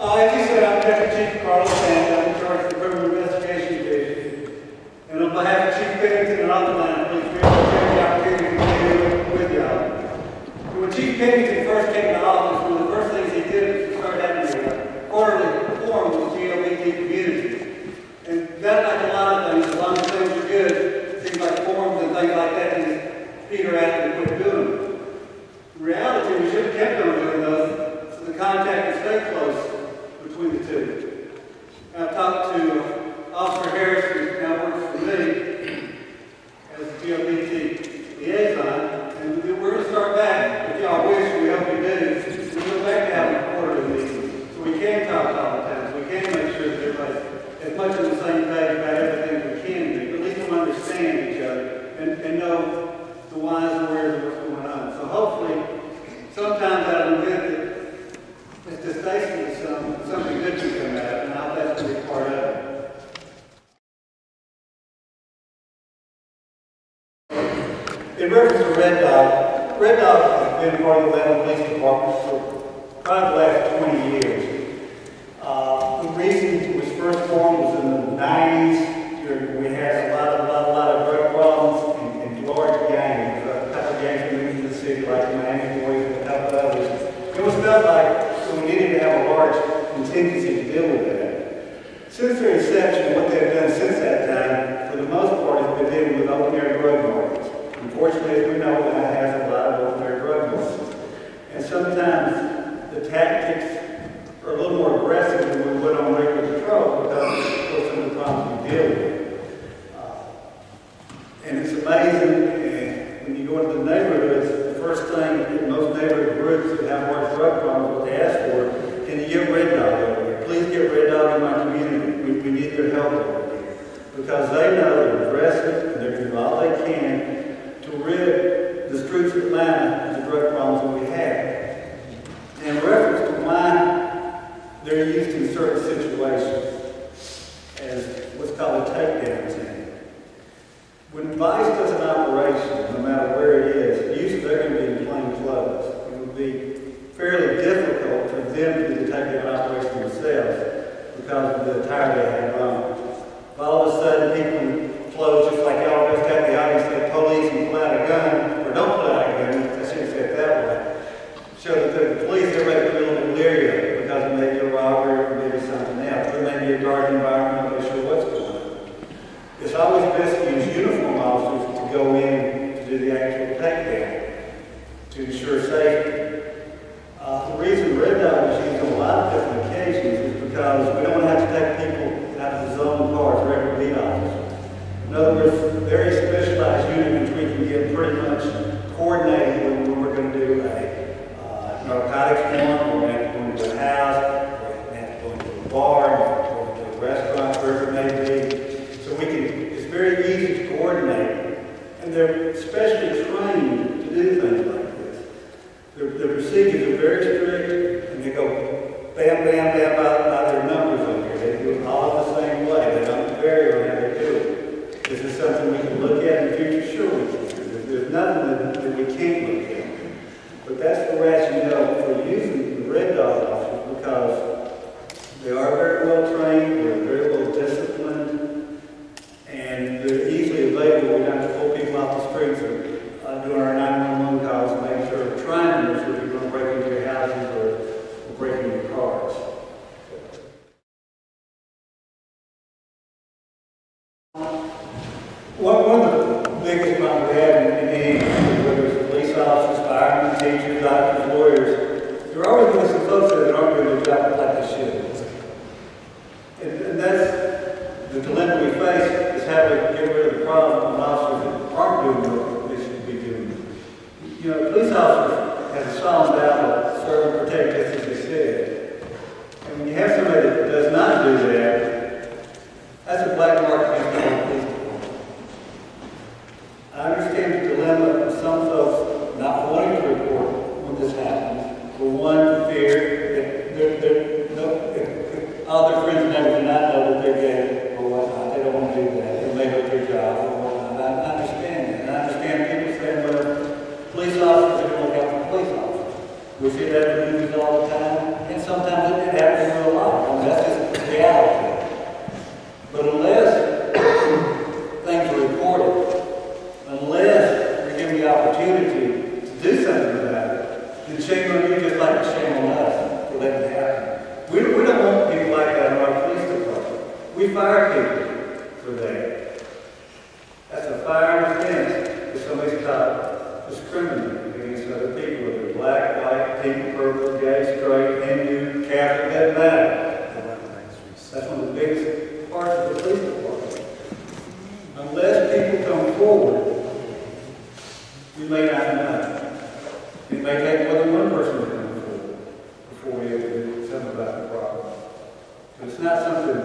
As you said, I'm Deputy Chief Carlos Banda. I'm in charge of the Criminal Investigation Division. And on behalf of Chief Pennington and all the line, please feel the opportunity to be here with y'all. When Chief Pennington first came to office, one of the first things he did was to start having a quarterly forum with the LGBT community. And that, like a lot of things, as long as things are good, things like forums and things like that, just peter out and quit doing them. In reality, we should have kept on doing those so the contact would stay close between the two. I've talked to Officer Harris, who now works for me as the LGBT liaison, and we're going to start back, if y'all wish, we hope you do, we'll go back to having a quarterly meeting so we can talk all the time, so we can make sure that everybody's as much on the same page about everything as we can be, but at least we'll understand each other and know the whys and wheres of what's going on. So hopefully, sometimes out of an event that it's distasteful to something good can come out, and I hope that's going to be part of it. In reference to Red Dog has been part of the Atlanta Police Department for probably the last 20 years. The reason it was first formed was in the 90s, during we had a lot of drug problems and large gangs. A couple of gangs moved into the city, like the Miami Boys and a couple of others. It was felt like we needed to have a large contingency to deal with that. Since their inception, what they've done since that time, for the most part, has been dealing with open-air drug markets. Unfortunately, as we know, that has a lot of open-air drug markets. And sometimes the tactics are a little more aggressive than we would on regular patrol because of some of the problems we deal with. And it's amazing when you go into the neighborhoods, the first thing that most neighborhood groups that have large drug problems, what they ask for, can you get Red Dog over here? Please get Red Dog in my community. We need their help over here. Because they know they're aggressive and they're doing all they can to rid the streets of Atlanta of the drug problems that we have. And in reference to why they're used in certain situations as what's called a takedown team. When Vice does an operation, no matter where it is, usually they're going to be in plain clothes. It would be fairly difficult for them to do the takedown operation themselves because of the attire they have on. All of a sudden, people in clothes, just like y'all just got the audience, say police and pull out a gun, or don't pull out a gun, I shouldn't say it that way, show that they're the police, everybody can be a little bit leery because it may be a robbery or maybe something else. There may be a dark environment, I'm not sure what's going on. It's always best to use uniform officers to go in to do the actual takedown to ensure safety. The reason Red Dog is used on a lot of different occasions is because we don't have to take people out of the zone cars, regular beat officers. In other words, very specialized unit which we can get pretty much coordinated when we're going to do a narcotics warrant, or we have to go into a house, or we have to go into a bar, or to a restaurant, wherever it may be. So we can, it's very easy to coordinate. And they're specially trained to do things like this. The procedures are very strict, and they go bam, bam, bam by their numbers over here. They do it all the same way. They don't vary on how they do it. This is something we can look at in the future, sure we can. There's nothing that we can't look at. But that's the rationale for using the Red Dog officers, because they are very well trained, they're very well disciplined, and they're easily available. We don't have to pull people off the streets or doing our 911 calls and make sure we're trying to make sure people don't break into your houses or break into your cars. One of the biggest problems we have in any industry, whether it's police officers, firemen, teachers, doctors, lawyers, there are always going to be some folks that aren't doing their job like they should. And that's the dilemma we face, is how to get rid of the problem of officers that aren't doing what they should be doing. You know, a police officer has a solemn vow to serve and protect, just as they said. And when you have somebody that does not do that, that's a black mark against the whole police department. I understand the dilemma of some folks not wanting to report when this happens. For one, fear that all their friends and neighbors do not know that they're gay or whatnot. They don't want to do that. They may hurt their job or whatnot. I understand that. And I understand people saying, well, police officers are going to look out for police officers. We see that in the movies all the time, and sometimes it happens in real life. a fire and a fence if somebody's caught discriminating against other people, whether they're black, white, pink, purple, gay, straight, Hindu, Catholic, doesn't matter. That's one of the biggest parts of the police department. Unless people come forward, you may not know. It may take more than one person to come forward before we ever do something about the problem. So it's not something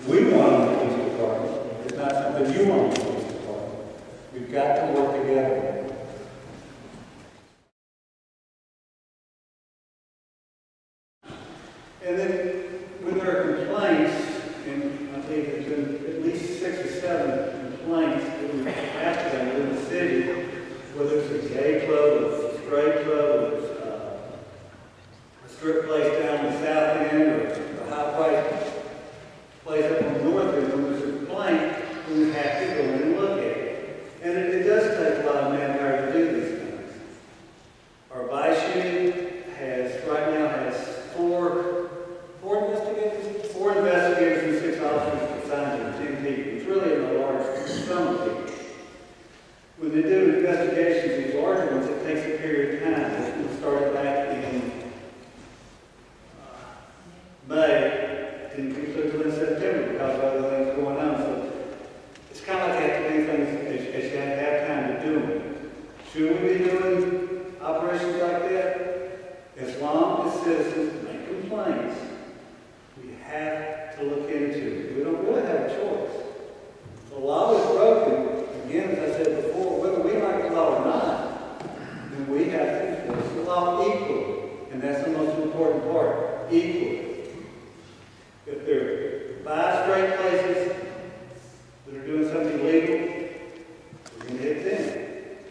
we want in the police department. It's not something you want in the police department. We've got to work together. And then when there are complaints, and I think there's been at least 6 or 7 complaints that we've had to them in the city, whether it's a gay club, or a straight club, or it's a strip place down in the south end, or a high-priced place up on the north end, when there's a complaint, we have to go in and look at it. And it does take a lot of manpower to do these things. Our vice unit right now has 4 investigators and 6 officers assigned to 10 people. It's really a large sum of people. When they do investigations, these larger ones, it takes a period of time. It started back in May, didn't conclude until in September because of other things going on. So it's kind of like you have to do things as you have time to do them. Should we be doing operations like that? As long as citizens make complaints, we have to look into it. We don't really have a choice. The law is broken. Again, as I said before, whether we like the law or not, then we have to enforce the law equally. And that's the most important part, equally. If there are 5 straight places that are doing something legal, we're going to hit them.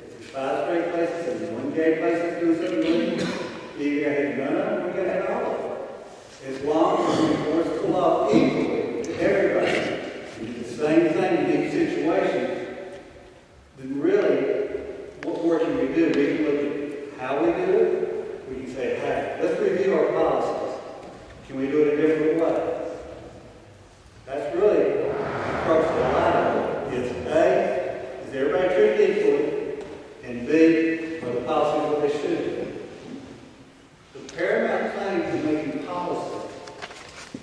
If there's 5 straight places and 1 gay place that's doing something legal, you got to hit none of them, we got to hit all of them. As long as we enforce the law equally to everybody, the same thing in each situation, then really, what more can we do? We can look at how we do it. We can say, hey, let's review our policies. Can we do it a different way? That's really the crux of the line. It's A, is everybody treated equally? And B, are the policies what they should be? The paramount thing in making policy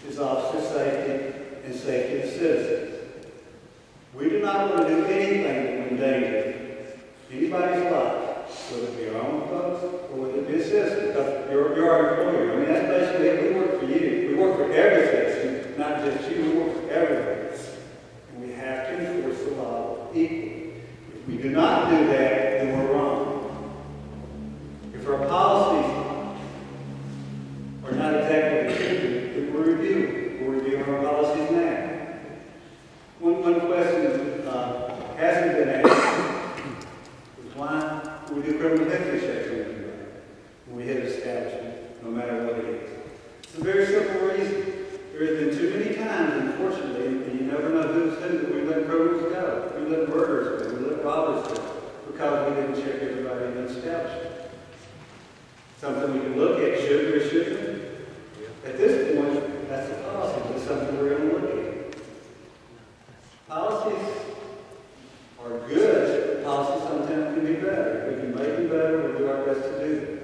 is officer safety and safety of citizens. We do not want to do anything that will endanger anybody's life, whether it be our own folks or whether it be a citizen, because you're our employer. I mean, that's basically, we work for you. We work for every citizen, not just you. We work for everyone. And we have to enforce the law equally. If we do not do that, then we're wrong. If our policies are not exactly what they should be, then we're reviewing. We're reviewing our policies now. One question that hasn't been asked is why we do criminal history checks when we hit an establishment, no matter what it is. It's a very simple reason. There has been too many times, unfortunately, and you never know who's who, that we let criminals go. We let murderers go. We let robbers go because we didn't check everybody in the establishment. Something we can look at, should or shouldn't. At this point, that's the policy. That's something we're going to look at. Policies are good. Policies sometimes can be better. If we can make them better, we'll do our best to do them.